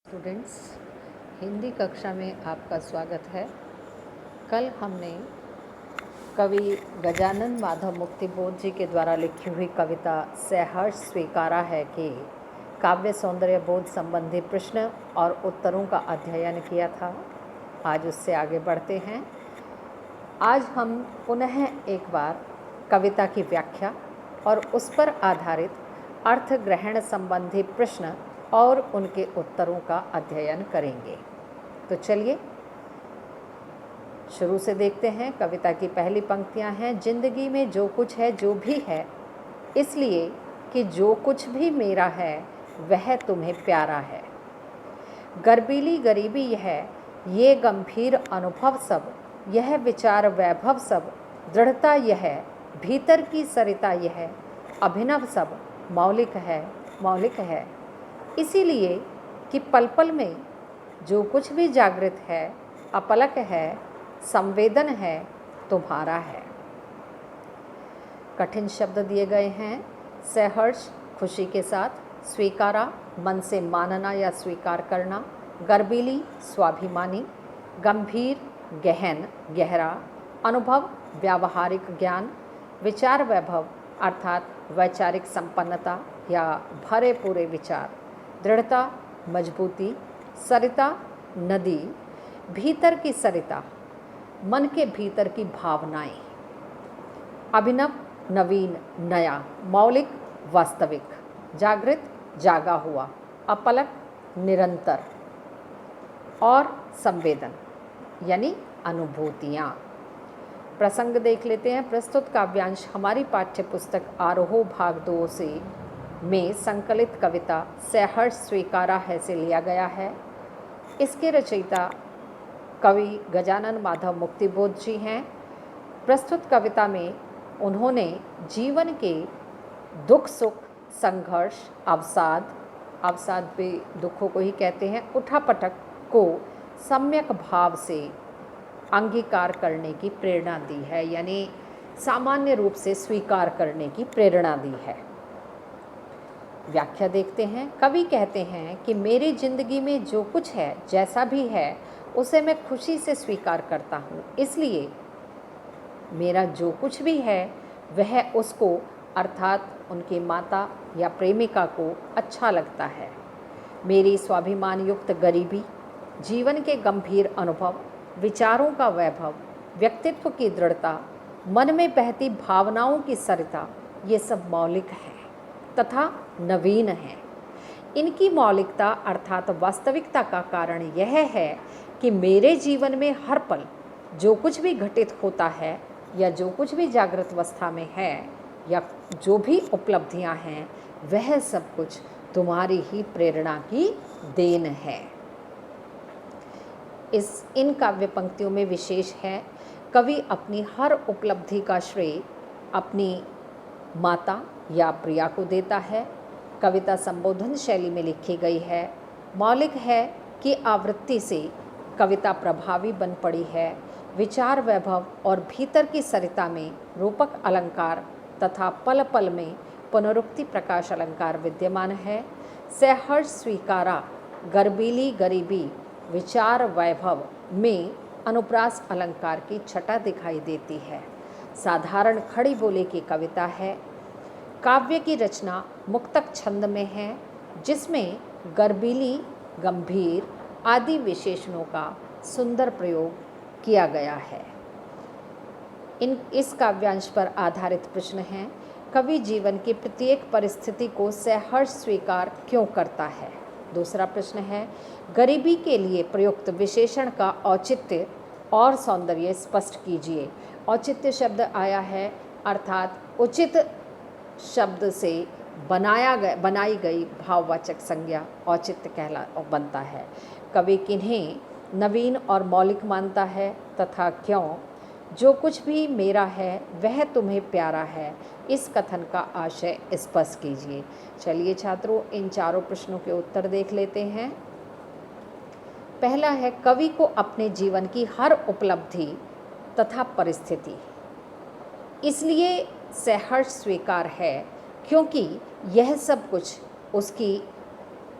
Students, Hindi कक्षा में आपका स्वागत है। कल हमने कवि गजानन माधव मुक्तिबोध जी के द्वारा लिखी हुई कविता सहर्ष स्वीकारा है कि काव्य सौंदर्य बोध संबंधी प्रश्न और उत्तरों का अध्ययन किया था। आज उससे आगे बढ़ते हैं। आज हम पुनः एक बार कविता की व्याख्या और उस पर आधारित अर्थ ग्रहण संबंधी प्रश्न और उनके उत्तरों का अध्ययन करेंगे। तो चलिए शुरू से देखते हैं। कविता की पहली पंक्तियां हैं, जिंदगी में जो कुछ है जो भी है, इसलिए कि जो कुछ भी मेरा है वह तुम्हें प्यारा है। गर्बीली गरीबी यह, ये गंभीर अनुभव सब, यह विचार वैभव सब, दृढ़ता यह, भीतर की सरिता यह, अभिनव सब मौलिक है। इसीलिए कि पल पल में जो कुछ भी जागृत है, अपलक है, संवेदन है, तुम्हारा है। कठिन शब्द दिए गए हैं। सहर्ष खुशी के साथ, स्वीकारा मन से मानना या स्वीकार करना, गर्बीली स्वाभिमानी, गंभीर गहन गहरा, अनुभव व्यावहारिक ज्ञान, विचार वैभव अर्थात वैचारिक संपन्नता या भरे पूरे विचार, दृढ़ता मजबूती, सरिता नदी, भीतर की सरिता मन के भीतर की भावनाएं, अभिनव नवीन नया, मौलिक वास्तविक, जागृत जागा हुआ, अपलक निरंतर, और संवेदन यानी अनुभूतियाँ। प्रसंग देख लेते हैं। प्रस्तुत काव्यांश हमारी पाठ्य पुस्तक आरोह भाग 2 से में संकलित कविता सहर्ष स्वीकारा है से लिया गया है। इसके रचयिता कवि गजानन माधव मुक्तिबोध जी हैं। प्रस्तुत कविता में उन्होंने जीवन के दुख सुख, संघर्ष, अवसाद भी दुखों को ही कहते हैं, उठापटक को सम्यक भाव से अंगीकार करने की प्रेरणा दी है, यानी सामान्य रूप से स्वीकार करने की प्रेरणा दी है। व्याख्या देखते हैं। कवि कहते हैं कि मेरी जिंदगी में जो कुछ है, जैसा भी है, उसे मैं खुशी से स्वीकार करता हूँ। इसलिए मेरा जो कुछ भी है वह उसको अर्थात उनकी माता या प्रेमिका को अच्छा लगता है। मेरी स्वाभिमान युक्त गरीबी, जीवन के गंभीर अनुभव, विचारों का वैभव, व्यक्तित्व की दृढ़ता, मन में बहती भावनाओं की सरिता, ये सब मौलिक है तथा नवीन है। इनकी मौलिकता अर्थात वास्तविकता का कारण यह है कि मेरे जीवन में हर पल जो कुछ भी घटित होता है या जो कुछ भी जागृत अवस्था में है या जो भी उपलब्धियां हैं, वह सब कुछ तुम्हारी ही प्रेरणा की देन है। इन काव्य पंक्तियों में विशेष है, कवि अपनी हर उपलब्धि का श्रेय अपनी माता या प्रिया को देता है। कविता संबोधन शैली में लिखी गई है। मौलिक है कि आवृत्ति से कविता प्रभावी बन पड़ी है। विचार वैभव और भीतर की सरिता में रूपक अलंकार तथा पल पल में पुनरुक्ति प्रकाश अलंकार विद्यमान है। सहर्ष स्वीकारा गर्बीली गरीबी विचार वैभव में अनुप्रास अलंकार की छटा दिखाई देती है। साधारण खड़ी बोली की कविता है। काव्य की रचना मुक्तक छंद में है, जिसमें गर्बीली, गंभीर आदि विशेषणों का सुंदर प्रयोग किया गया है। इस काव्यांश पर आधारित प्रश्न हैं। कवि जीवन की प्रत्येक परिस्थिति को सहर्ष स्वीकार क्यों करता है? दूसरा प्रश्न है, गरीबी के लिए प्रयुक्त विशेषण का औचित्य और सौंदर्य स्पष्ट कीजिए। औचित्य शब्द आया है अर्थात उचित शब्द से बनाई गई भाववाचक संज्ञा औचित्य बनता है। कवि किन्हें नवीन और मौलिक मानता है तथा क्यों? जो कुछ भी मेरा है वह तुम्हें प्यारा है, इस कथन का आशय स्पष्ट कीजिए। चलिए छात्रों, इन चारों प्रश्नों के उत्तर देख लेते हैं। पहला है, कवि को अपने जीवन की हर उपलब्धि तथा परिस्थिति इसलिए सहर्ष स्वीकार है क्योंकि यह सब कुछ उसकी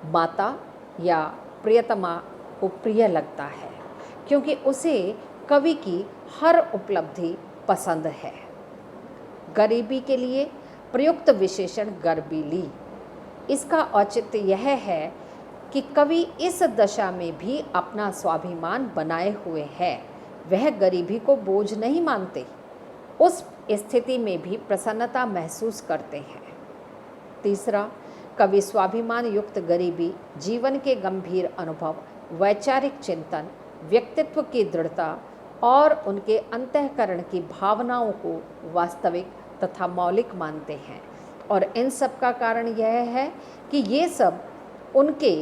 माता या प्रियतमा को प्रिय लगता है, क्योंकि उसे कवि की हर उपलब्धि पसंद है। गरीबी के लिए प्रयुक्त विशेषण गर्बीली। इसका औचित्य यह है कि कवि इस दशा में भी अपना स्वाभिमान बनाए हुए है, वह गरीबी को बोझ नहीं मानते, उस स्थिति में भी प्रसन्नता महसूस करते हैं। तीसरा, कवि स्वाभिमान युक्त गरीबी जीवन के गंभीर अनुभव, वैचारिक चिंतन, व्यक्तित्व की दृढ़ता और उनके अंतःकरण की भावनाओं को वास्तविक तथा मौलिक मानते हैं, और इन सब का कारण यह है कि ये सब उनके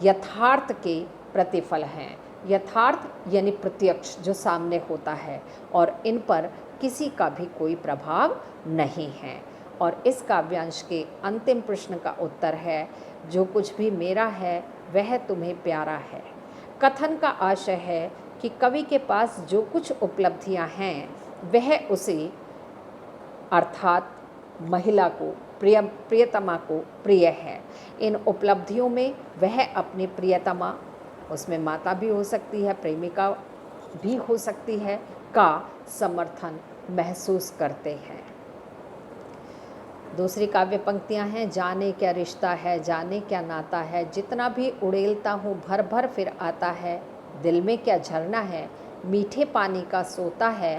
यथार्थ के प्रतिफल हैं। यथार्थ यानी प्रत्यक्ष, जो सामने होता है, और इन पर किसी का भी कोई प्रभाव नहीं है। और इस काव्यांश के अंतिम प्रश्न का उत्तर है, जो कुछ भी मेरा है वह तुम्हें प्यारा है। कथन का आशय है कि कवि के पास जो कुछ उपलब्धियां हैं वह उसे, अर्थात महिला को, प्रियतमा को प्रिय है। इन उपलब्धियों में वह अपनी प्रियतमा, उसमें माता भी हो सकती है, प्रेमिका भी हो सकती है, का समर्थन महसूस करते हैं। दूसरी काव्य पंक्तियां हैं, जाने क्या रिश्ता है, जाने क्या नाता है, जितना भी उड़ेलता हूँ भर भर फिर आता है, दिल में क्या झरना है, मीठे पानी का सोता है,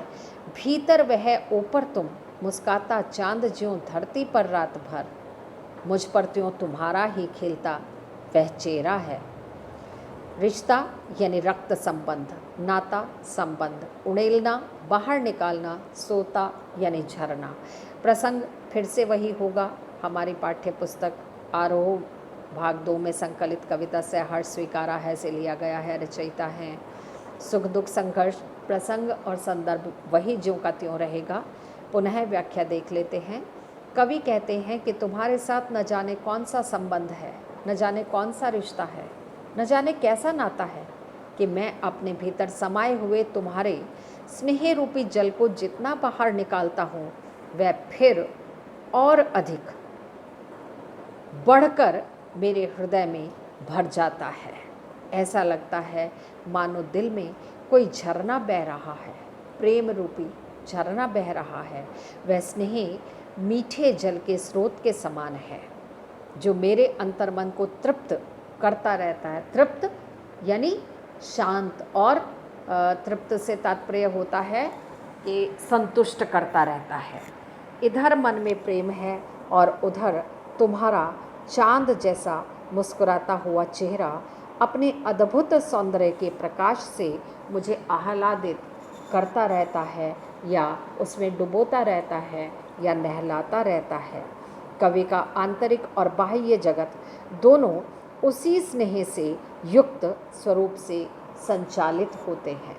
भीतर वह ऊपर तुम, मुस्काता चांद ज्यों धरती पर रात भर, मुझ पर त्यों तुम्हारा ही खिलता वह चेहरा है। रिश्ता यानी रक्त संबंध, नाता संबंध, उड़ेलना बाहर निकालना, सोता यानी झरना। प्रसंग फिर से वही होगा, हमारी पाठ्य पुस्तक आरोह भाग 2 में संकलित कविता से हर्ष स्वीकारा है से लिया गया है। रचयिता हैं सुख दुख संघर्ष। प्रसंग और संदर्भ वही ज्यों का त्यों रहेगा। पुनः व्याख्या देख लेते हैं। कवि कहते हैं कि तुम्हारे साथ न जाने कौन सा संबंध है, न जाने कौन सा रिश्ता है, न जाने कैसा नाता है, कि मैं अपने भीतर समाये हुए तुम्हारे स्नेह रूपी जल को जितना बाहर निकालता हूँ वह फिर और अधिक बढ़कर मेरे हृदय में भर जाता है। ऐसा लगता है मानो दिल में कोई झरना बह रहा है, प्रेम रूपी झरना बह रहा है। वह स्नेह मीठे जल के स्रोत के समान है, जो मेरे अंतर्मन को तृप्त करता रहता है। तृप्त यानी शांत, और तृप्त से तात्पर्य होता है कि संतुष्ट करता रहता है। इधर मन में प्रेम है और उधर तुम्हारा चांद जैसा मुस्कुराता हुआ चेहरा अपने अद्भुत सौंदर्य के प्रकाश से मुझे आह्लादित करता रहता है, या उसमें डुबोता रहता है, या नहलाता रहता है। कवि का आंतरिक और बाह्य जगत दोनों उसी स्नेह से युक्त स्वरूप से संचालित होते हैं।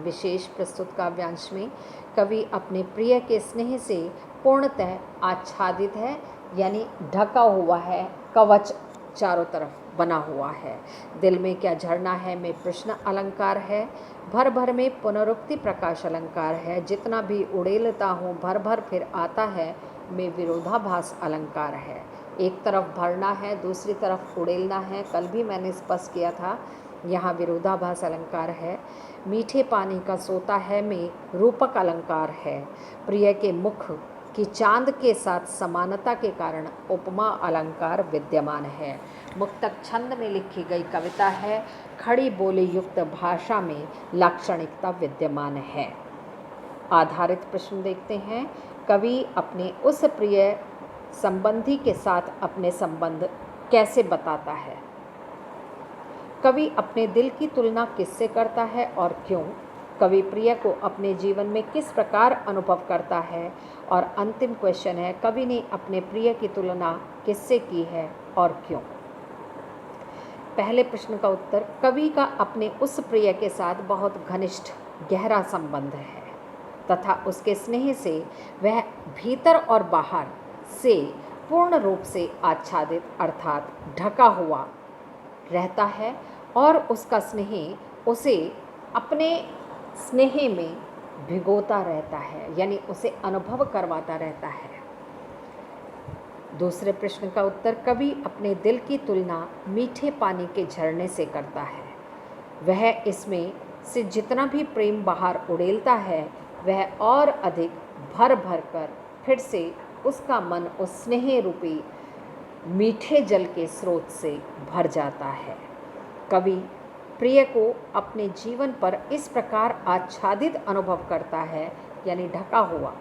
विशेष प्रस्तुत काव्यांश में कवि अपने प्रिय के स्नेह से पूर्णतः आच्छादित है, यानी ढका हुआ है, कवच चारों तरफ बना हुआ है। दिल में क्या झरना है में प्रश्न अलंकार है, भर भर में पुनरुक्ति प्रकाश अलंकार है, जितना भी उड़ेलता हूँ भर भर फिर आता है में विरोधाभास अलंकार है। एक तरफ भरना है, दूसरी तरफ उड़ेलना है। कल भी मैंने स्पष्ट किया था, यहाँ विरोधाभास अलंकार है। मीठे पानी का सोता है में रूपक अलंकार है। प्रिय के मुख की चांद के साथ समानता के कारण उपमा अलंकार विद्यमान है। मुक्तक छंद में लिखी गई कविता है, खड़ी बोली युक्त भाषा में लाक्षणिकता विद्यमान है। आधारित प्रश्न देखते हैं। कवि अपने उस प्रिय संबंधी के साथ अपने संबंध कैसे बताता है? कवि अपने दिल की तुलना किससे करता है और क्यों? कवि प्रिय को अपने जीवन में किस प्रकार अनुभव करता है? और अंतिम क्वेश्चन है, कवि ने अपने प्रिय की तुलना किससे की है और क्यों? पहले प्रश्न का उत्तर, कवि का अपने उस प्रिय के साथ बहुत घनिष्ठ गहरा संबंध है तथा उसके स्नेह से वह भीतर और बाहर से पूर्ण रूप से आच्छादित अर्थात ढका हुआ रहता है, और उसका स्नेह उसे अपने स्नेह में भिगोता रहता है, यानी उसे अनुभव करवाता रहता है। दूसरे प्रश्न का उत्तर, कवि अपने दिल की तुलना मीठे पानी के झरने से करता है। वह इसमें से जितना भी प्रेम बाहर उड़ेलता है वह और अधिक भर भर कर फिर से उसका मन उस स्नेह रूपी मीठे जल के स्रोत से भर जाता है। कवि प्रिय को अपने जीवन पर इस प्रकार आच्छादित अनुभव करता है, यानी ढका हुआ,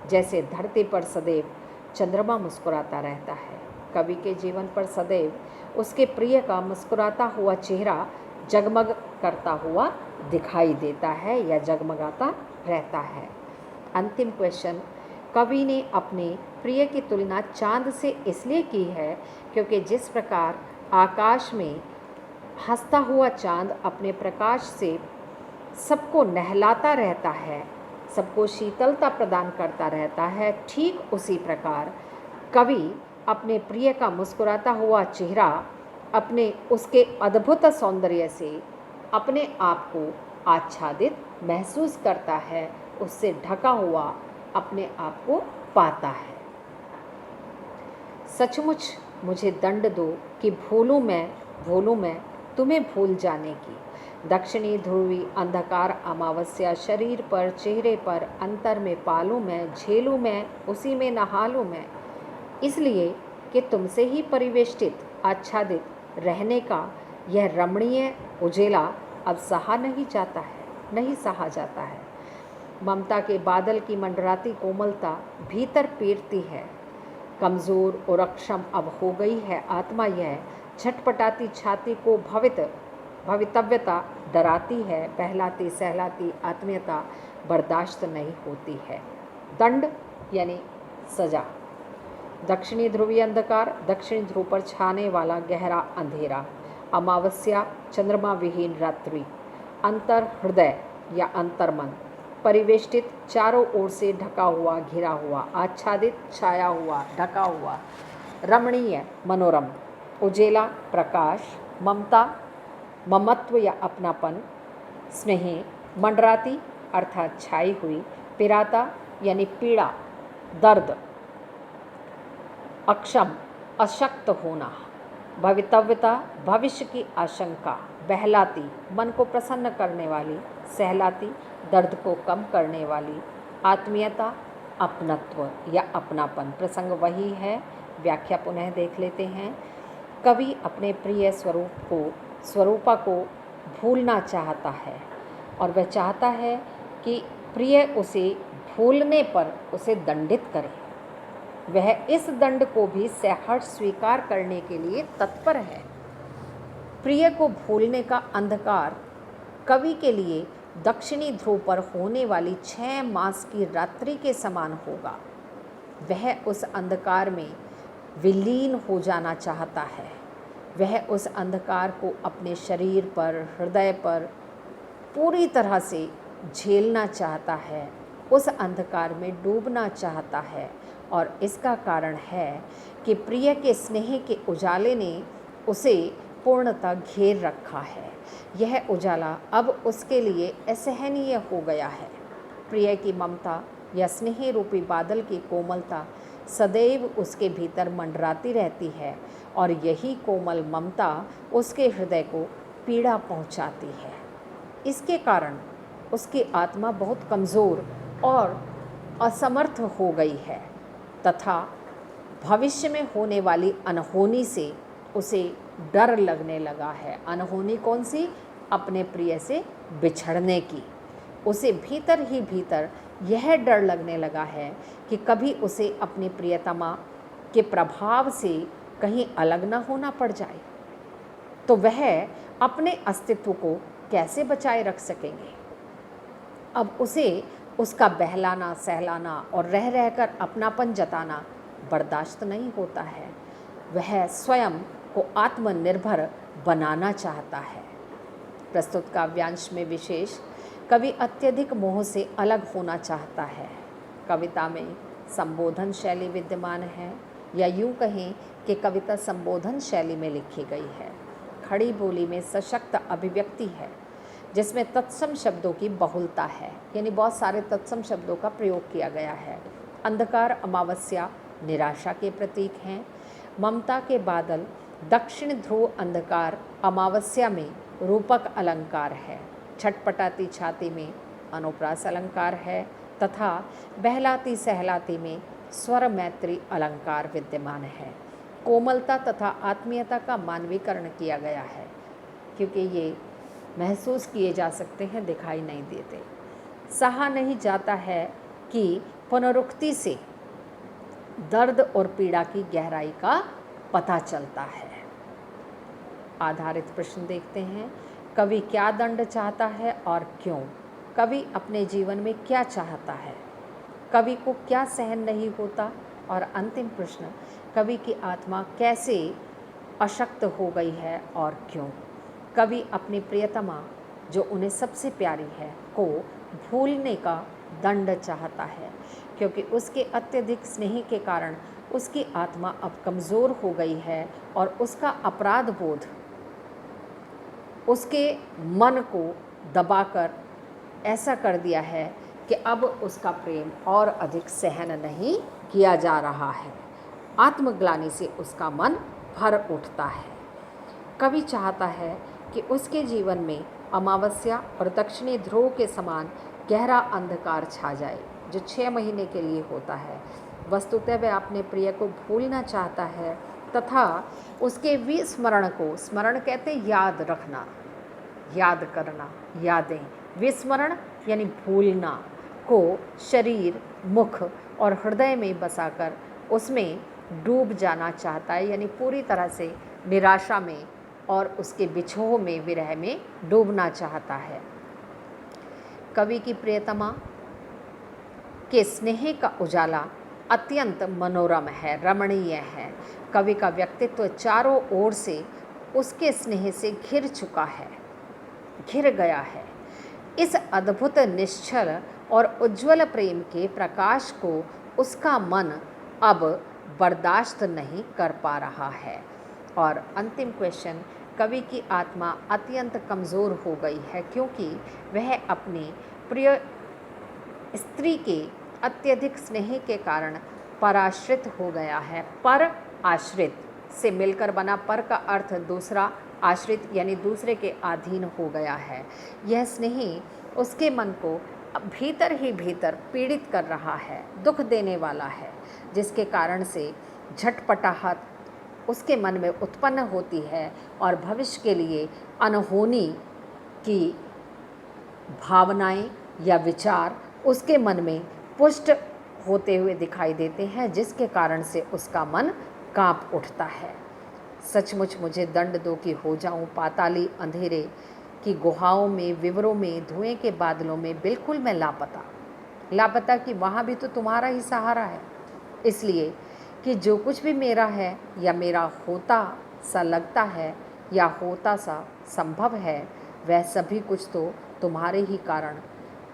जैसे धरती पर सदैव चंद्रमा मुस्कुराता रहता है। कवि के जीवन पर सदैव उसके प्रिय का मुस्कुराता हुआ चेहरा जगमग करता हुआ दिखाई देता है या जगमगाता रहता है। अंतिम क्वेश्चन, कवि ने अपने प्रिय की तुलना चांद से इसलिए की है क्योंकि जिस प्रकार आकाश में हंसता हुआ चांद अपने प्रकाश से सबको नहलाता रहता है, सबको शीतलता प्रदान करता रहता है, ठीक उसी प्रकार कवि अपने प्रिय का मुस्कुराता हुआ चेहरा अपने उसके अद्भुत सौंदर्य से अपने आप को आच्छादित महसूस करता है, उससे ढका हुआ अपने आप को पाता है। सचमुच मुझे दंड दो कि भूलूं मैं तुम्हें भूल जाने की। दक्षिणी ध्रुवी अंधकार अमावस्या शरीर पर चेहरे पर अंतर में पालूं मैं, झेलूं मैं, उसी में नहालूं मैं, इसलिए कि तुमसे ही परिवेष्टित आच्छादित रहने का यह रमणीय उजेला अब नहीं सहा जाता है। ममता के बादल की मंडराती कोमलता भीतर पीरती है। कमज़ोर और अक्षम अब हो गई है आत्मा, यह छटपटाती छाती को भवितव्यता डराती है, बहलाती सहलाती आत्मीयता बर्दाश्त नहीं होती है। दंड यानी सजा। दक्षिणी ध्रुवीय अंधकार, दक्षिणी ध्रुव पर छाने वाला गहरा अंधेरा। अमावस्या, चंद्रमा विहीन रात्रि। अंतर हृदय या अंतर्मन, परिवेष्टित, चारों ओर से ढका हुआ, घिरा हुआ, आच्छादित, छाया हुआ, ढका हुआ, रमणीय, मनोरम, उजेला, प्रकाश, ममता, ममत्व या अपनापन, स्नेह, मंडराती अर्थात छाई हुई, पिराता यानी पीड़ा, दर्द, अक्षम अशक्त होना, भवितव्यता भविष्य की आशंका, बहलाती मन को प्रसन्न करने वाली, सहलाती दर्द को कम करने वाली, आत्मीयता अपनत्व या अपनापन। प्रसंग वही है, व्याख्या पुनः देख लेते हैं। कवि अपने प्रिय स्वरूपा को भूलना चाहता है और वह चाहता है कि प्रिय उसे भूलने पर उसे दंडित करे। वह इस दंड को भी सहर्ष स्वीकार करने के लिए तत्पर है। प्रिय को भूलने का अंधकार कवि के लिए दक्षिणी ध्रुव पर होने वाली 6 मास की रात्रि के समान होगा। वह उस अंधकार में विलीन हो जाना चाहता है। वह उस अंधकार को अपने शरीर पर, हृदय पर पूरी तरह से झेलना चाहता है, उस अंधकार में डूबना चाहता है। और इसका कारण है कि प्रिय के स्नेह के उजाले ने उसे पूर्णतः घेर रखा है। यह उजाला अब उसके लिए असहनीय हो गया है। प्रिय की ममता या स्नेह रूपी बादल की कोमलता सदैव उसके भीतर मंडराती रहती है और यही कोमल ममता उसके हृदय को पीड़ा पहुंचाती है। इसके कारण उसकी आत्मा बहुत कमज़ोर और असमर्थ हो गई है तथा भविष्य में होने वाली अनहोनी से उसे डर लगने लगा है। अनहोनी कौन सी? अपने प्रिय से बिछड़ने की। उसे भीतर ही भीतर यह डर लगने लगा है कि कभी उसे अपनी प्रियतमा के प्रभाव से कहीं अलग न होना पड़ जाए, तो वह अपने अस्तित्व को कैसे बचाए रख सकेंगे। अब उसे उसका बहलाना, सहलाना और रह रहकर अपनापन जताना बर्दाश्त नहीं होता है। वह स्वयं को आत्मनिर्भर बनाना चाहता है। प्रस्तुत काव्यांश में विशेष कवि अत्यधिक मोह से अलग होना चाहता है। कविता में संबोधन शैली विद्यमान है, या यूँ कहें कि कविता संबोधन शैली में लिखी गई है। खड़ी बोली में सशक्त अभिव्यक्ति है जिसमें तत्सम शब्दों की बहुलता है, यानी बहुत सारे तत्सम शब्दों का प्रयोग किया गया है। अंधकार, अमावस्या, निराशा के प्रतीक हैं। ममता के बादल दक्षिण ध्रुव अंधकार अमावस्या में रूपक अलंकार है। छटपटाती छाती में अनुप्रास अलंकार है तथा बहलाती सहलाती में स्वर मैत्री अलंकार विद्यमान है। कोमलता तथा आत्मीयता का मानवीकरण किया गया है, क्योंकि ये महसूस किए जा सकते हैं, दिखाई नहीं देते। सहा नहीं जाता है कि पुनरुक्ति से दर्द और पीड़ा की गहराई का पता चलता है। आधारित प्रश्न देखते हैं। कवि क्या दंड चाहता है और क्यों? कवि अपने जीवन में क्या चाहता है? कवि को क्या सहन नहीं होता? और अंतिम प्रश्न, कवि की आत्मा कैसे अशक्त हो गई है और क्यों? कवि अपनी प्रियतमा, जो उन्हें सबसे प्यारी है, को भूलने का दंड चाहता है, क्योंकि उसके अत्यधिक स्नेह के कारण उसकी आत्मा अब कमज़ोर हो गई है और उसका अपराध बोध उसके मन को दबाकर ऐसा कर दिया है कि अब उसका प्रेम और अधिक सहन नहीं किया जा रहा है। आत्मग्लानि से उसका मन भर उठता है। कवि चाहता है कि उसके जीवन में अमावस्या और दक्षिणी ध्रुव के समान गहरा अंधकार छा जाए, जो 6 महीने के लिए होता है। वस्तुतः वह अपने प्रिय को भूलना चाहता है तथा उसके विस्मरण को, स्मरण कहते हैं याद रखना, याद करना, यादें, विस्मरण यानी भूलना को शरीर, मुख और हृदय में बसाकर उसमें डूब जाना चाहता है, यानी पूरी तरह से निराशा में और उसके बिछोह में, विरह में डूबना चाहता है। कवि की प्रियतमा के स्नेह का उजाला अत्यंत मनोरम है, रमणीय है। कवि का व्यक्तित्व चारों ओर से उसके स्नेह से घिर चुका है, घिर गया है। इस अद्भुत, निश्चल और उज्ज्वल प्रेम के प्रकाश को उसका मन अब बर्दाश्त नहीं कर पा रहा है। और अंतिम क्वेश्चन, कवि की आत्मा अत्यंत कमज़ोर हो गई है, क्योंकि वह अपनी प्रिय स्त्री के अत्यधिक स्नेह के कारण पराश्रित हो गया है। पर आश्रित से मिलकर बना पर का अर्थ दूसरा, आश्रित यानी दूसरे के अधीन हो गया है। यह स्नेह उसके मन को भीतर ही भीतर पीड़ित कर रहा है, दुख देने वाला है, जिसके कारण से झटपटाहट उसके मन में उत्पन्न होती है और भविष्य के लिए अनहोनी की भावनाएं या विचार उसके मन में पुष्ट होते हुए दिखाई देते हैं, जिसके कारण से उसका मन कांप उठता है। सचमुच मुझे दंड दो कि हो जाऊं पाताली अंधेरे की गुहाओं में, विवरों में, धुएं के बादलों में, बिल्कुल मैं लापता, लापता कि वहाँ भी तो तुम्हारा ही सहारा है। इसलिए कि जो कुछ भी मेरा है या मेरा होता सा लगता है या होता सा संभव है, वह सभी कुछ तो तुम्हारे ही कारण,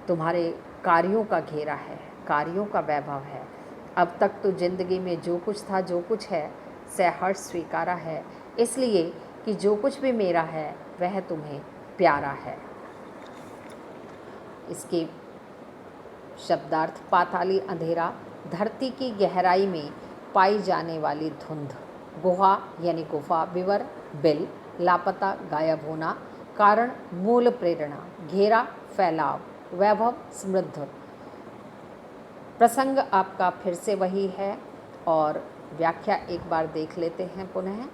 तुम्हारे कार्यों का घेरा है, कार्यों का वैभव है। अब तक तो जिंदगी में जो कुछ था, जो कुछ है, सहर्ष स्वीकारा है, इसलिए कि जो कुछ भी मेरा है वह तुम्हें प्यारा है। इसके शब्दार्थ, पाताली अंधेरा, धरती की गहराई में पाई जाने वाली धुंध, गुहा यानी गुफा, विवर बिल, लापता गायब होना, कारण मूल प्रेरणा, घेरा फैलाव, वैभव समृद्ध। प्रसंग आपका फिर से वही है और व्याख्या एक बार देख लेते हैं पुनः।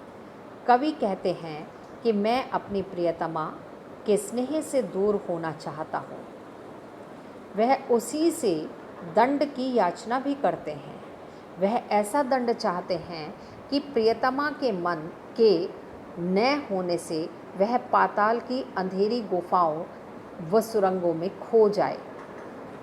कवि कहते हैं कि मैं अपनी प्रियतमा के स्नेह से दूर होना चाहता हूँ। वह उसी से दंड की याचना भी करते हैं। वह ऐसा दंड चाहते हैं कि प्रियतमा के मन के न होने से वह पाताल की अंधेरी गुफाओं व सुरंगों में खो जाए।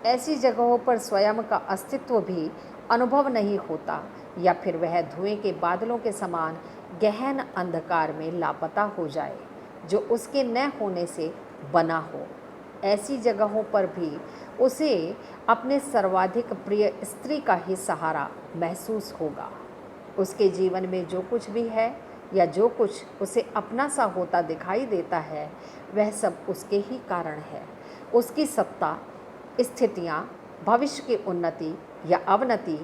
ऐसी जगहों पर स्वयं का अस्तित्व भी अनुभव नहीं होता, या फिर वह धुएं के बादलों के समान गहन अंधकार में लापता हो जाए, जो उसके न होने से बना हो। ऐसी जगहों पर भी उसे अपने सर्वाधिक प्रिय स्त्री का ही सहारा महसूस होगा। उसके जीवन में जो कुछ भी है या जो कुछ उसे अपना सा होता दिखाई देता है, वह सब उसके ही कारण है। उसकी सत्ता, स्थितियाँ, भविष्य की उन्नति या अवनति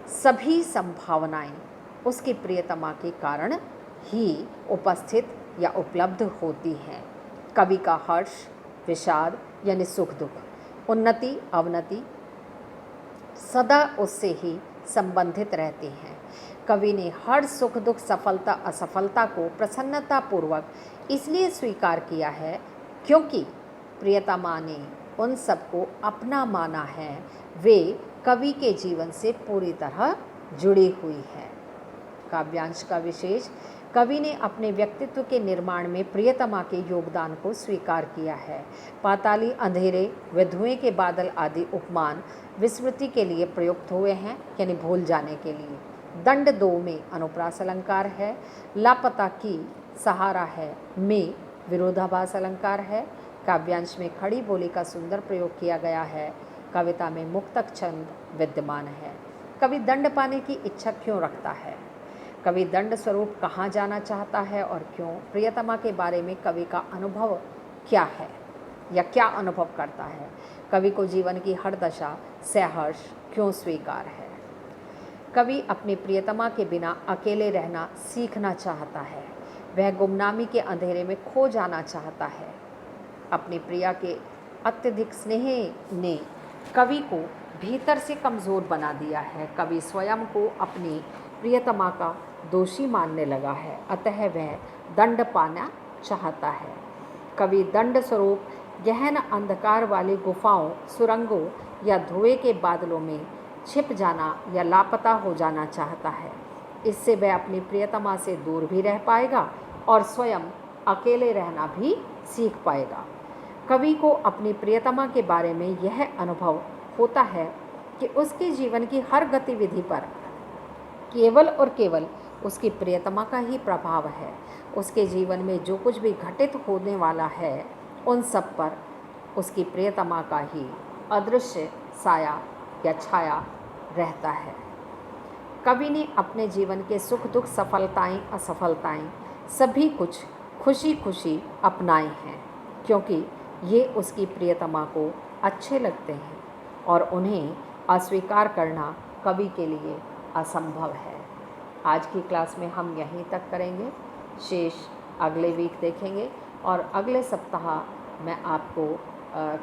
सभी संभावनाएं उसकी प्रियतमा के कारण ही उपस्थित या उपलब्ध होती हैं। कवि का हर्ष, विषाद यानी सुख दुख, उन्नति अवनति सदा उससे ही संबंधित रहती हैं। कवि ने हर सुख दुख, सफलता असफलता को प्रसन्नतापूर्वक इसलिए स्वीकार किया है क्योंकि प्रियतमा ने उन सबको अपना माना है। वे कवि के जीवन से पूरी तरह जुड़ी हुई है। काव्यांश का विशेष, कवि ने अपने व्यक्तित्व के निर्माण में प्रियतमा के योगदान को स्वीकार किया है। पाताली, अंधेरे व धुएं के बादल आदि उपमान विस्मृति के लिए प्रयुक्त हुए हैं, यानी भूल जाने के लिए। दंड 2 में अनुप्रास अलंकार है। लापता की सहारा है में विरोधाभास अलंकार है। काव्यांश में खड़ी बोली का सुंदर प्रयोग किया गया है। कविता में मुक्तक छंद विद्यमान है। कवि दंड पाने की इच्छा क्यों रखता है? कवि दंड स्वरूप कहाँ जाना चाहता है और क्यों? प्रियतमा के बारे में कवि का अनुभव क्या है या क्या अनुभव करता है? कवि को जीवन की हर दशा सहर्ष क्यों स्वीकार है? कवि अपनी प्रियतमा के बिना अकेले रहना सीखना चाहता है। वह गुमनामी के अंधेरे में खो जाना चाहता है। अपनी प्रिया के अत्यधिक स्नेह ने कवि को भीतर से कमज़ोर बना दिया है। कवि स्वयं को अपनी प्रियतमा का दोषी मानने लगा है, अतः वह दंड पाना चाहता है। कवि दंड स्वरूप गहन अंधकार वाली गुफाओं, सुरंगों या धुएं के बादलों में छिप जाना या लापता हो जाना चाहता है। इससे वह अपनी प्रियतमा से दूर भी रह पाएगा और स्वयं अकेले रहना भी सीख पाएगा। कवि को अपनी प्रियतमा के बारे में यह अनुभव होता है कि उसके जीवन की हर गतिविधि पर केवल और केवल उसकी प्रियतमा का ही प्रभाव है। उसके जीवन में जो कुछ भी घटित होने वाला है, उन सब पर उसकी प्रियतमा का ही अदृश्य साया या छाया रहता है। कवि ने अपने जीवन के सुख दुख, सफलताएं असफलताएं सभी कुछ खुशी खुशी अपनाए हैं, क्योंकि ये उसकी प्रियतमा को अच्छे लगते हैं और उन्हें अस्वीकार करना कवि के लिए असंभव है। आज की क्लास में हम यहीं तक करेंगे, शेष अगले वीक देखेंगे और अगले सप्ताह मैं आपको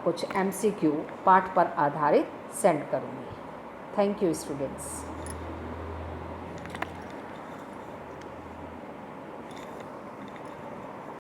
कुछ MCQ पाठ पर आधारित सेंड करूँगी। Thank you students.